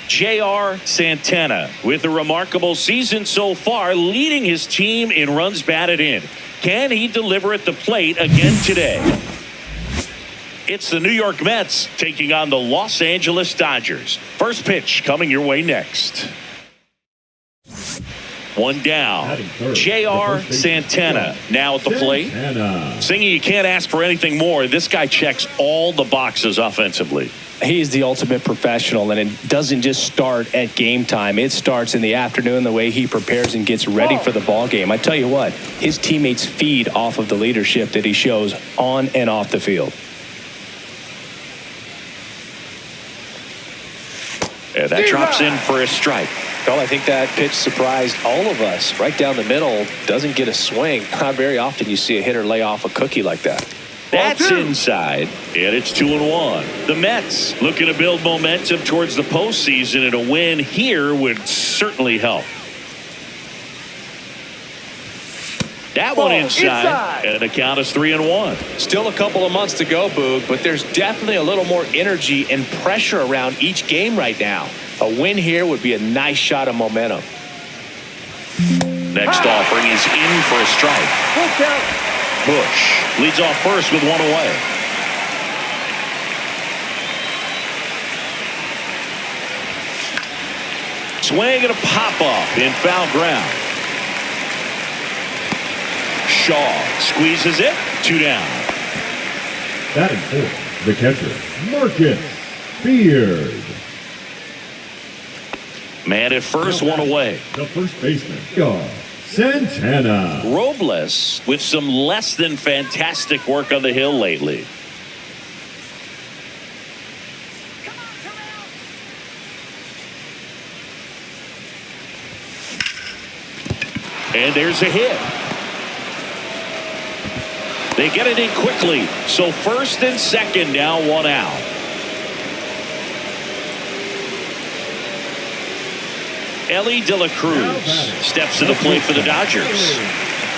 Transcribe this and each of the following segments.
J.R. Santana with a remarkable season so far, leading his team in runs batted in. Can he deliver at the plate again today? It's the New York Mets taking on the Los Angeles Dodgers. First pitch coming your way next. One down. J.R. Santana now at the plate. Singing, you can't ask for anything more. This guy checks all the boxes offensively. He's the ultimate professional, and it doesn't just start at game time. It starts in the afternoon, the way he prepares and gets ready for the ball game. I tell you what, his teammates feed off of the leadership that he shows on and off the field. And that drops in for a strike. Well, I think that pitch surprised all of us. Right down the middle, doesn't get a swing. Not very often you see a hitter lay off a cookie like that. That's inside, and it's 2-1. The Mets looking to build momentum towards the postseason, and a win here would certainly help. That one inside, and the count is 3-1. Still a couple of months to go, Boog, but there's definitely a little more energy and pressure around each game right now. A win here would be a nice shot of momentum. Next offering is in for a strike. Bush leads off first with one away. Swing and a pop-up in foul ground. Shaw squeezes it. 2 down. Batting fourth, the catcher, Marcus Beard. Man at first, one away. The first baseman, Santana. Robles with some less than fantastic work on the hill lately. And there's a hit. They get it in quickly. So first and second now, 1 out. Ellie De La Cruz steps to the plate for the Dodgers.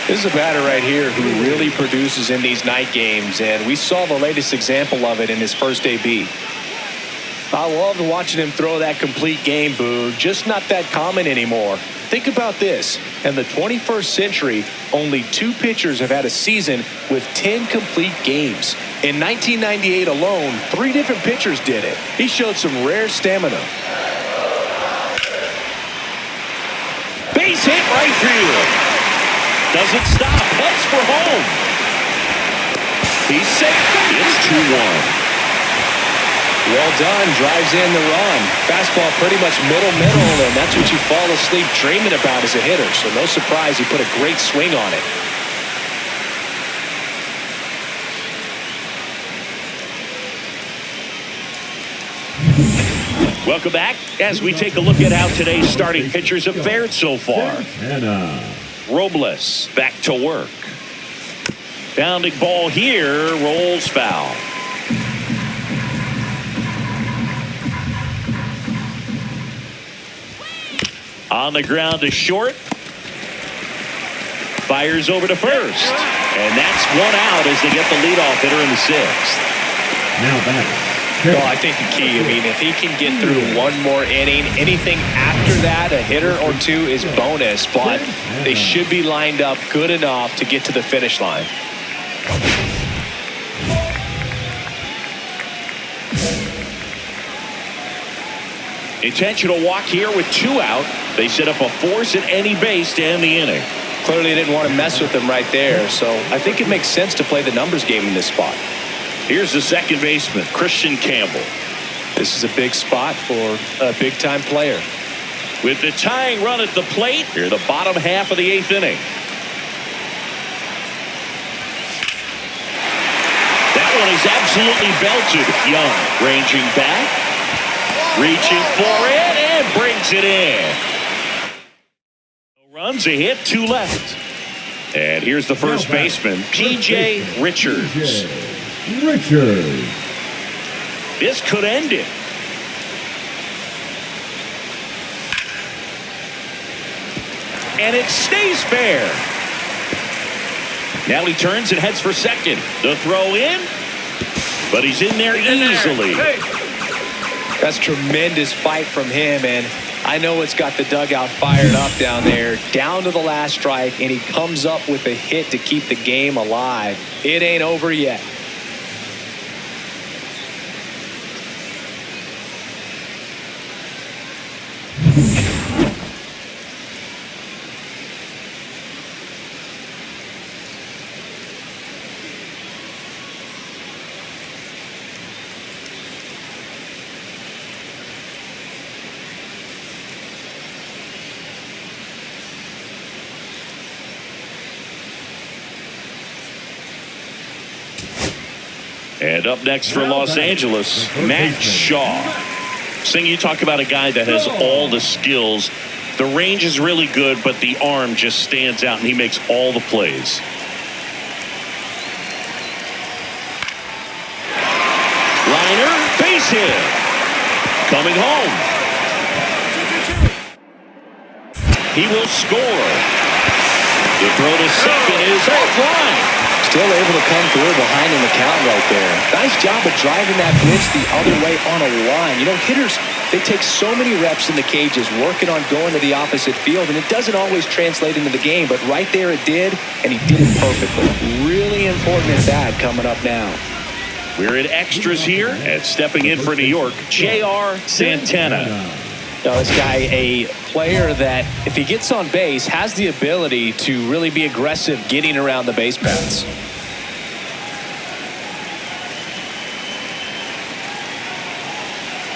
This is a batter right here who really produces in these night games, and we saw the latest example of it in his first AB. I loved watching him throw that complete game, Boog. Just not that common anymore. Think about this. In the 21st century, only 2 pitchers have had a season with 10 complete games. In 1998 alone, 3 different pitchers did it. He showed some rare stamina. Base hit right field. Doesn't stop. Heads for home. He's safe. It's 2-1. Well done. Drives in the run. Fastball pretty much middle, and that's what you fall asleep dreaming about as a hitter. So no surprise he put a great swing on it. Welcome back as we take a look at how today's starting pitchers have fared so far. Robles back to work. Bounding ball here, rolls foul. On the ground to short. Fires over to first. And that's 1 out as they get the leadoff hitter in the 6th. Now batting. Well, I think the key, if he can get through one more inning, anything after that, a hitter or 2 is bonus, but they should be lined up good enough to get to the finish line. Intentional walk here with 2 out. They set up a force at any base to end the inning. Clearly didn't want to mess with them right there, so I think it makes sense to play the numbers game in this spot. Here's the second baseman, Christian Campbell. This is a big spot for a big-time player. With the tying run at the plate, here the bottom half of the 8th inning. That one is absolutely belted. Young ranging back, reaching for it, and brings it in. No runs, a hit, 2 left. And here's the first baseman, P.J. Richards. Richards. This could end it. And it stays fair. Now he turns and heads for second. The throw in, but he's in there easily. That's tremendous fight from him, and I know it's got the dugout fired up down there. Down to the last strike, and he comes up with a hit to keep the game alive. It ain't over yet. And up next for Los Angeles, Matt Shaw. Sing, you talk about a guy that has all the skills. The range is really good, but the arm just stands out, and he makes all the plays. Liner, base hit. Coming home. He will score. The throw to second is offline. Still able to come through behind in the count right there. Nice job of driving that pitch the other way on a line. You know, hitters, they take so many reps in the cages working on going to the opposite field, and it doesn't always translate into the game, but right there it did, and he did it perfectly. Really important at that coming up now. We're in extras here, and stepping in for New York, J.R. Santana. Now, this guy, a player that, if he gets on base, has the ability to really be aggressive getting around the base paths.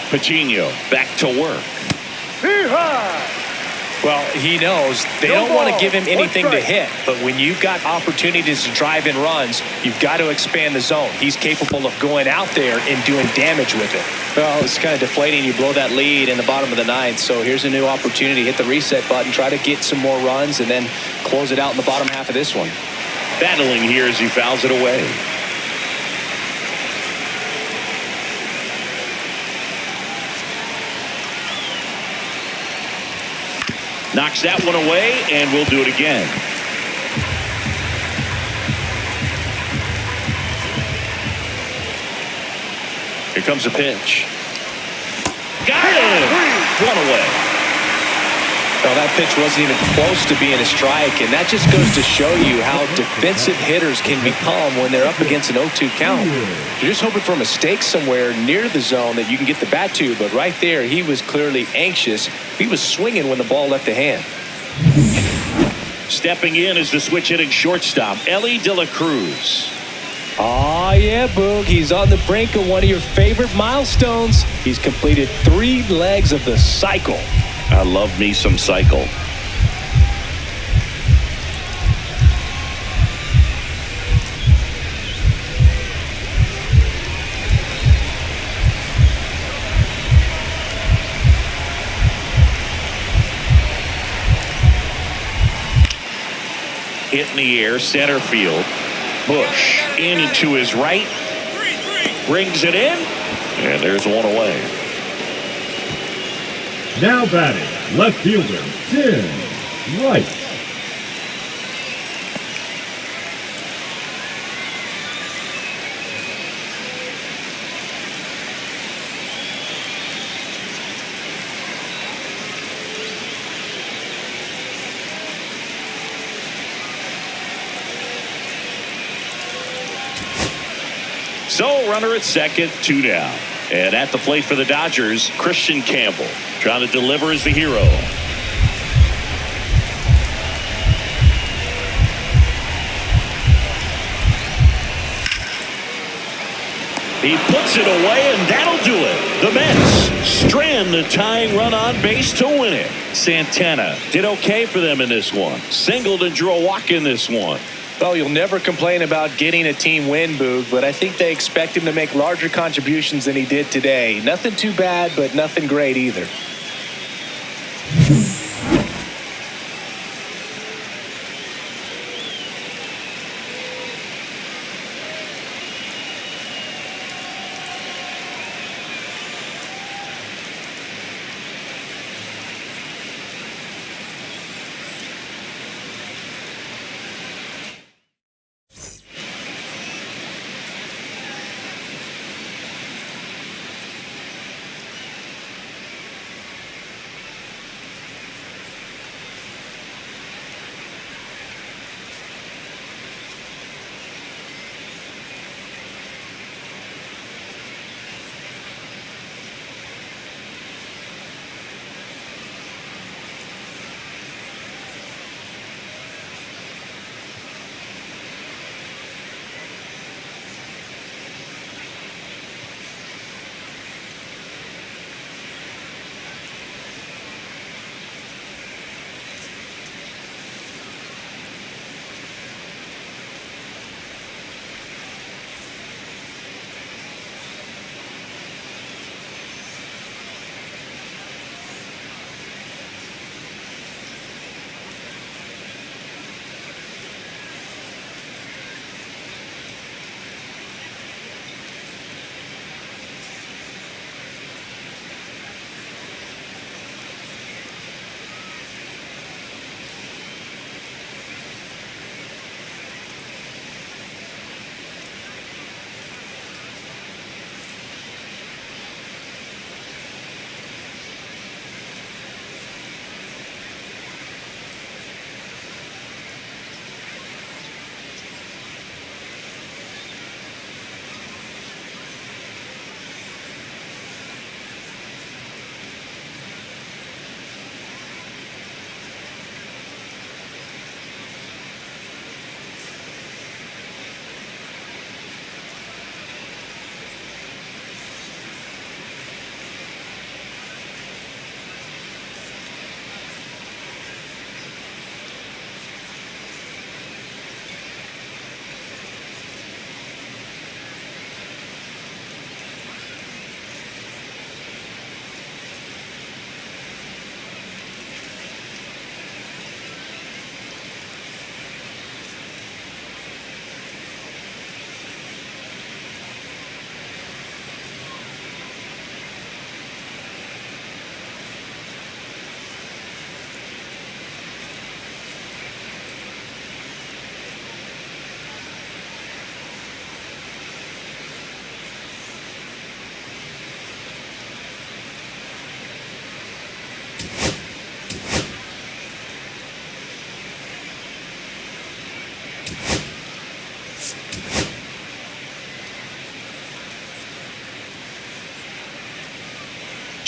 Pacino back to work. Well, he knows they don't want to give him anything to hit, but when you've got opportunities to drive in runs, you've got to expand the zone. He's capable of going out there and doing damage with it. Well, it's kind of deflating. You blow that lead in the bottom of the 9th, so here's a new opportunity. Hit the reset button, try to get some more runs, and then close it out in the bottom half of this one. Battling here as he fouls it away. Knocks that one away, and we'll do it again. Here comes a pitch. Got him! One away. Well, that pitch wasn't even close to being a strike, and that just goes to show you how defensive hitters can become when they're up against an 0-2 count. You're just hoping for a mistake somewhere near the zone that you can get the bat to, but right there, he was clearly anxious. He was swinging when the ball left the hand. Stepping in is the switch-hitting shortstop, Ellie De La Cruz. Oh, yeah, Boog. He's on the brink of one of your favorite milestones. He's completed 3 legs of the cycle. I love me some cycle. Hit in the air, center field. Bush in and to his right. Brings it in. And there's one away. Now batting, left fielder, Tim Wright. So, runner at second, 2 down. And at the plate for the Dodgers, Christian Campbell. Trying to deliver as the hero. He puts it away, and that'll do it. The Mets strand the tying run on base to win it. Santana did okay for them in this one. Singled and drew a walk in this one. Well, you'll never complain about getting a team win, Boog, but I think they expect him to make larger contributions than he did today. Nothing too bad, but nothing great either.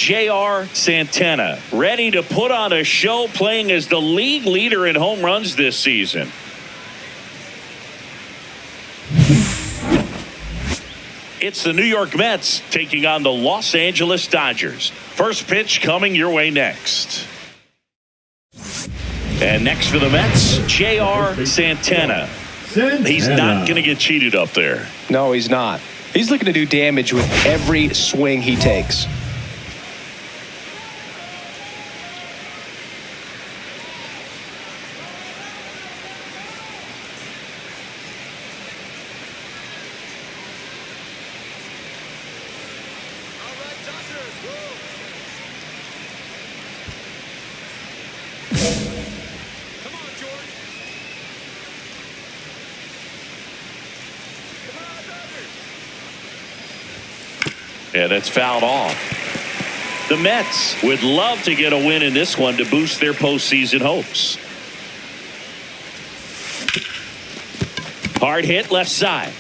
J.R. Santana, ready to put on a show, playing as the league leader in home runs this season. It's the New York Mets taking on the Los Angeles Dodgers. First pitch coming your way next. And next for the Mets, J.R. Santana. He's not going to get cheated up there. No, he's not. He's looking to do damage with every swing he takes. Yeah, that's fouled off. The Mets would love to get a win in this one to boost their postseason hopes. Hard hit left side.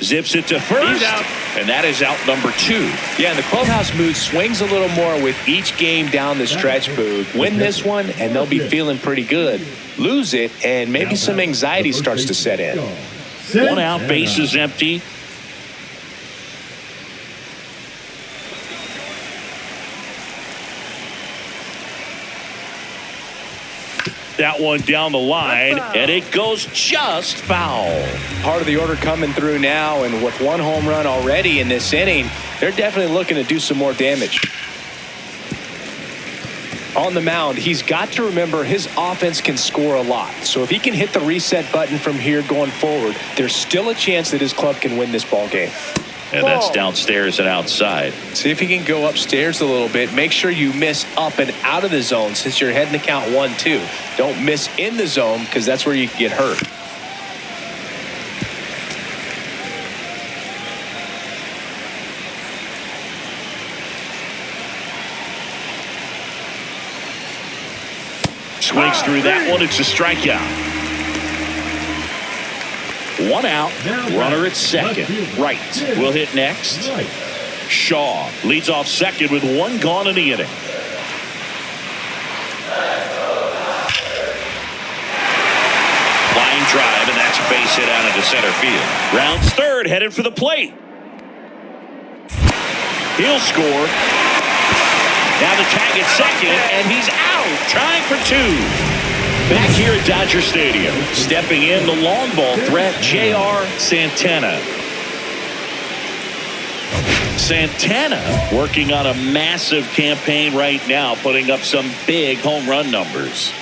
Zips it to first. He's out. And that is out number 2. Yeah, and the clubhouse mood swings a little more with each game down the stretch, Boog. Win this one, and they'll be feeling pretty good. Lose it, and maybe some anxiety starts to set in. One out, bases empty. That one down the line, and it goes just foul. Part of the order coming through now, and with one home run already in this inning, they're definitely looking to do some more damage. On the mound, he's got to remember his offense can score a lot. So if he can hit the reset button from here going forward, there's still a chance that his club can win this ball game. And that's downstairs and outside. See if he can go upstairs a little bit. Make sure you miss up and out of the zone since you're heading to count 1-2. Don't miss in the zone because that's where you can get hurt. Swings through that one. It's a strikeout. One out. Runner at second. Right will hit next. Shaw leads off second with one gone in the inning. Line drive, and that's a base hit out into center field. Rounds third, headed for the plate. He'll score. Now the tag at second, and he's out, trying for two. Back here at Dodger Stadium, stepping in the long ball threat, J.R. Santana. Santana working on a massive campaign right now, putting up some big home run numbers.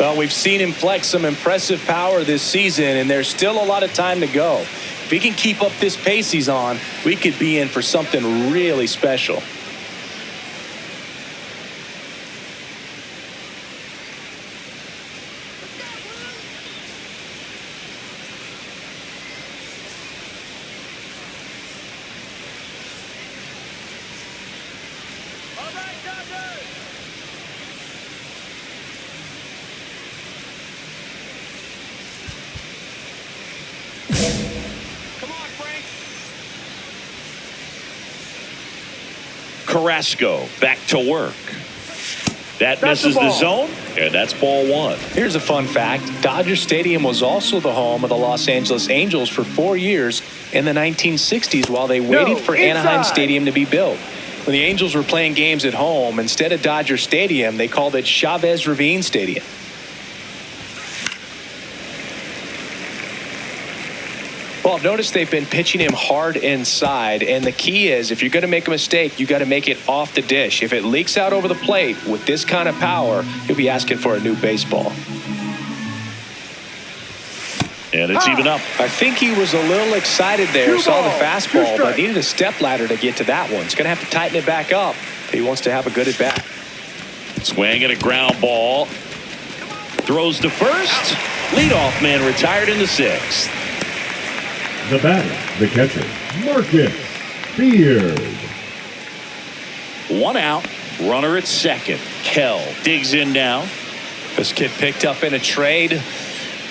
Well, we've seen him flex some impressive power this season, and there's still a lot of time to go. If he can keep up this pace he's on, we could be in for something really special. Carrasco back to work. That misses the zone, and that's ball one. Here's a fun fact. Dodger Stadium was also the home of the Los Angeles Angels for 4 years in the 1960s while they waited for Anaheim Stadium to be built. When the Angels were playing games at home, instead of Dodger Stadium, they called it Chavez Ravine Stadium. Well, notice they've been pitching him hard inside, and the key is if you're going to make a mistake, you got to make it off the dish. If it leaks out over the plate with this kind of power, you'll be asking for a new baseball. And it's even up. I think he was a little excited there, saw the fastball, but needed a step ladder to get to that one. He's going to have to tighten it back up if he wants to have a good at bat. Swing and a ground ball. Throws to first. Leadoff man retired in the sixth. The batter, the catcher, Marcus Beard. One out. Runner at second. Kell digs in now. This kid picked up in a trade.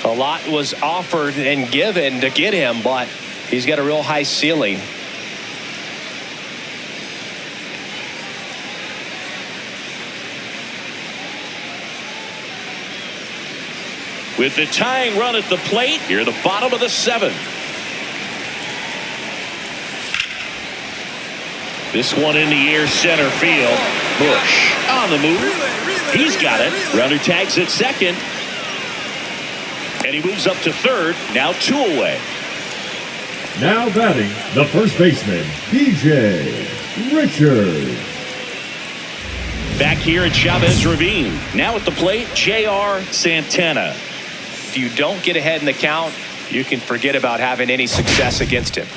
A lot was offered and given to get him, but he's got a real high ceiling. With the tying run at the plate, here the bottom of the seventh. This one in the air, center field. Bush on the move. He's got it. Runner tags at second. And he moves up to third. Now 2 away. Now batting, the first baseman, DJ Richards. Back here at Chavez Ravine. Now at the plate, J.R. Santana. If you don't get ahead in the count, you can forget about having any success against him.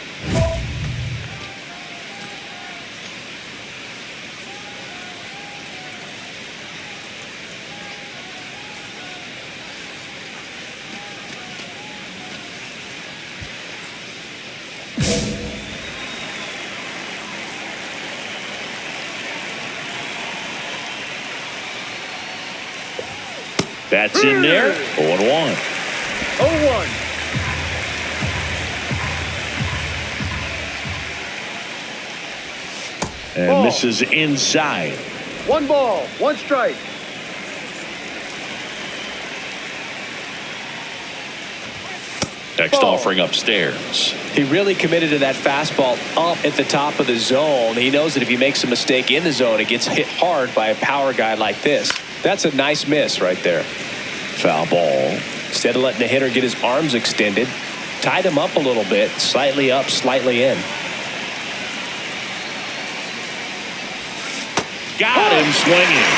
That's in there. 0-1. 0-1. And this is inside. 1 ball, 1 strike. Next offering upstairs. He really committed to that fastball up at the top of the zone. He knows that if he makes a mistake in the zone, it gets hit hard by a power guy like this. That's a nice miss right there. Foul ball. Instead of letting the hitter get his arms extended, tied him up a little bit, slightly up, slightly in. Got him swinging.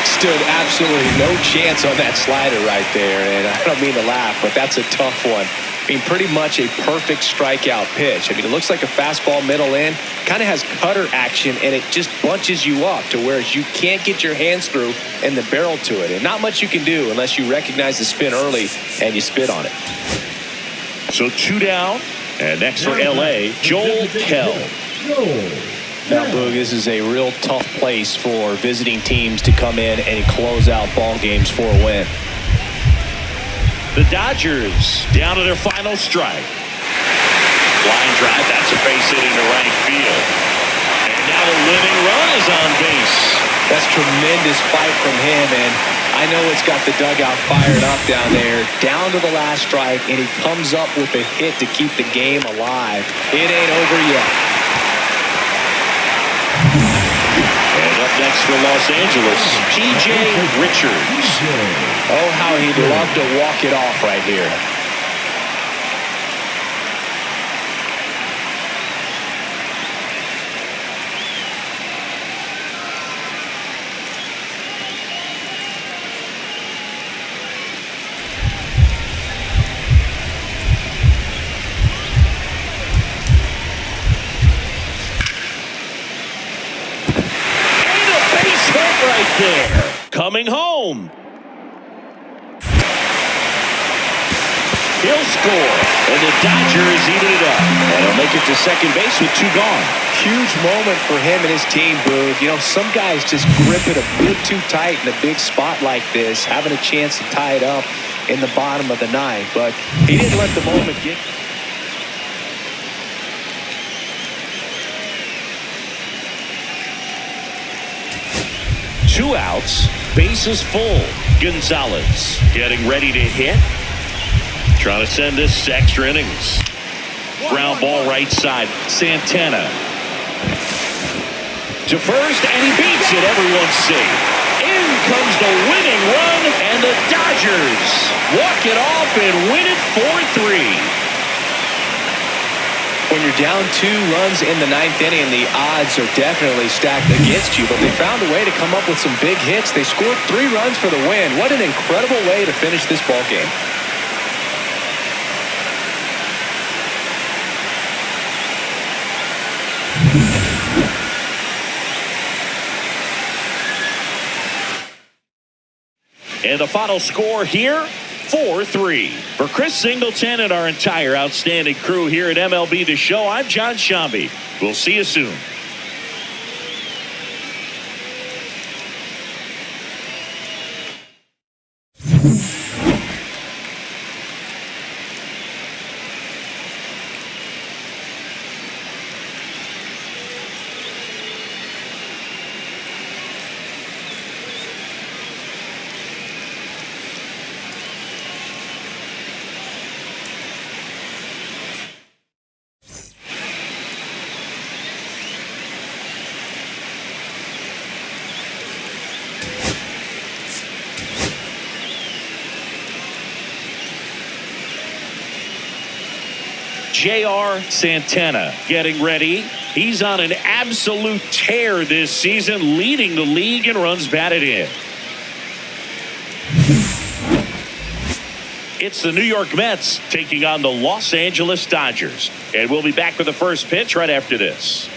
Stood absolutely no chance on that slider right there, and I don't mean to laugh, but that's a tough one. I mean, pretty much a perfect strikeout pitch. I mean, it looks like a fastball middle in, kind of has cutter action, and it just bunches you up to where you can't get your hands through and the barrel to it. And not much you can do unless you recognize the spin early and you spit on it. So 2 down, and next for L.A., Joel Kell. Now, Boog, this is a real tough place for visiting teams to come in and close out ball games for a win. The Dodgers down to their final strike. Line drive, that's a base hitting to right field. And now the living run is on base. That's tremendous fight from him, and I know it's got the dugout fired up down there. Down to the last strike, and he comes up with a hit to keep the game alive. It ain't over yet. And up next for Los Angeles, P.J. Richards. Oh, how he'd love to walk it off right here. There. Coming home. He'll score. And the Dodgers even it up. And he'll make it to second base with 2 gone. Huge moment for him and his team, Boog. You know, some guys just grip it a bit too tight in a big spot like this, having a chance to tie it up in the bottom of the ninth. But he didn't let the moment get. Two outs, bases full. Gonzalez getting ready to hit. Trying to send this extra innings. Ground ball right side. Santana to first, and he beats it. Everyone's safe. In comes the winning run, and the Dodgers walk it off and win it 4-3. When you're down 2 runs in the 9th inning, the odds are definitely stacked against you, but they found a way to come up with some big hits. They scored 3 runs for the win. What an incredible way to finish this ball game. And the final score here, 4-3. For Chris Singleton and our entire outstanding crew here at MLB The Show, I'm John Shambi. We'll see you soon. J.R. Santana getting ready. He's on an absolute tear this season, leading the league in runs batted in. It's the New York Mets taking on the Los Angeles Dodgers. And we'll be back with the first pitch right after this.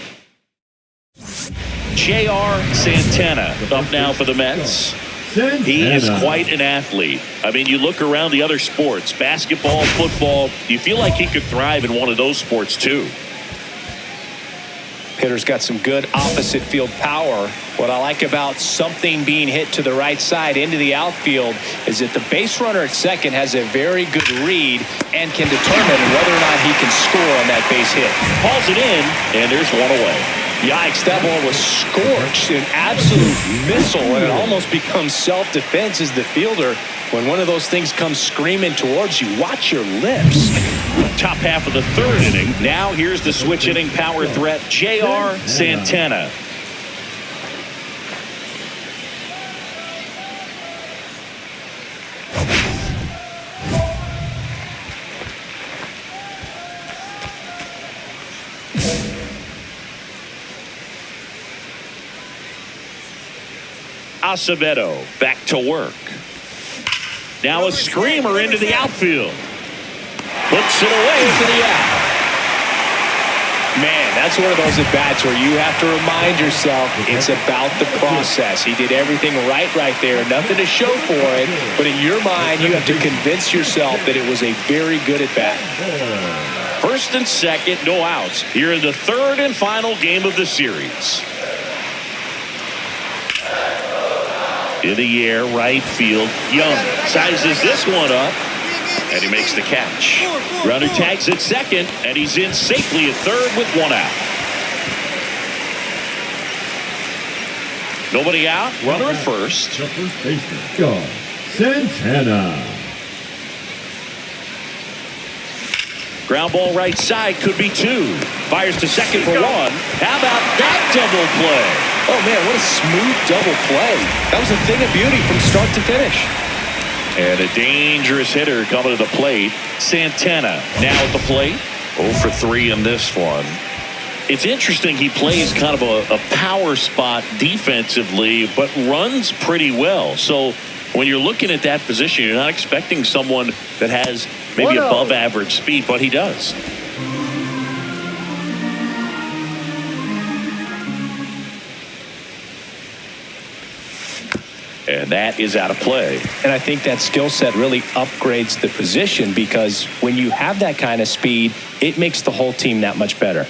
J.R. Santana up now for the Mets. He is quite an athlete. I mean, you look around the other sports, basketball, football, you feel like he could thrive in one of those sports too. Hitter's got some good opposite field power. What I like about something being hit to the right side into the outfield is that the base runner at second has a very good read and can determine whether or not he can score on that base hit. Hauls it in, and there's one away. Yikes, that ball was scorched, an absolute missile, and it almost becomes self-defense as the fielder. When one of those things comes screaming towards you, watch your lips. Top half of the 3rd inning. Now here's the switch hitting power threat, J.R. Santana. Acevedo back to work. Now a screamer into the outfield. Puts it away to the out. Man, that's one of those at-bats where you have to remind yourself it's about the process. He did everything right there. Nothing to show for it. But in your mind, you have to convince yourself that it was a very good at-bat. First and second, no outs. Here in the third and final game of the series. In the air, right field. Young sizes this one up. And he makes the catch. Runner tags at second, and he's in safely at third with one out. Nobody out. Runner at first. The first baseman, John Santana. Ground ball right side, could be two. Fires to second for one. How about that double play? Oh, man, what a smooth double play. That was a thing of beauty from start to finish. And a dangerous hitter coming to the plate. Santana now at the plate. 0 for 3 in this one. It's interesting, he plays kind of a power spot defensively, but runs pretty well. So when you're looking at that position, you're not expecting someone that has maybe above average speed, but he does. And that is out of play. And I think that skill set really upgrades the position, because when you have that kind of speed, it makes the whole team that much better.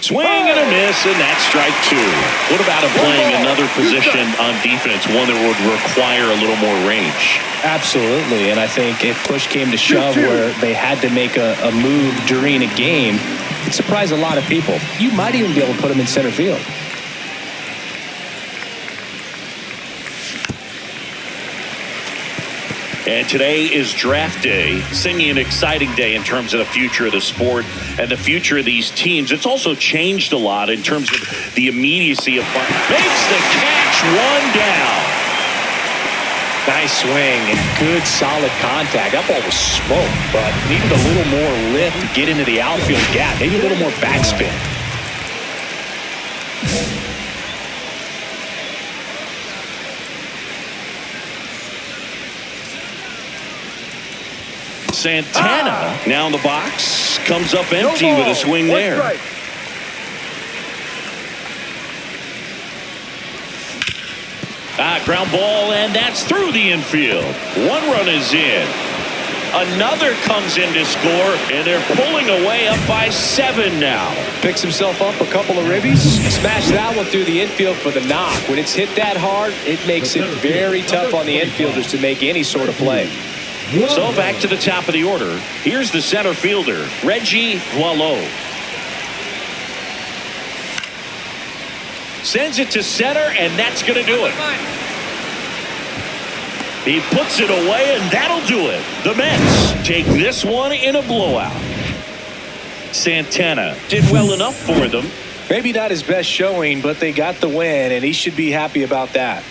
Swing and a miss, and that's strike two. What about him playing another position on defense, one that would require a little more range? Absolutely, and I think if push came to shove where they had to make a move during a game, it surprised a lot of people. You might even be able to put him in center field. And today is draft day, singing an exciting day in terms of the future of the sport and the future of these teams. It's also changed a lot in terms of the immediacy of fun. Makes the catch, one down. Nice swing and good solid contact. That ball was smoked, but needed a little more lift to get into the outfield gap. Maybe a little more backspin. Santana now in the box, comes up empty with a swing there. Ground ball, and that's through the infield. One run is in. Another comes in to score, and they're pulling away up by 7 now. Picks himself up a couple of ribbies. Smashed that one through the infield for the knock. When it's hit that hard, it makes it very tough on the infielders to make any sort of play. So back to the top of the order. Here's the center fielder, Reggie Boileau. Sends it to center, and that's going to do it. He puts it away, and that'll do it. The Mets take this one in a blowout. Santana did well enough for them. Maybe not his best showing, but they got the win, and he should be happy about that.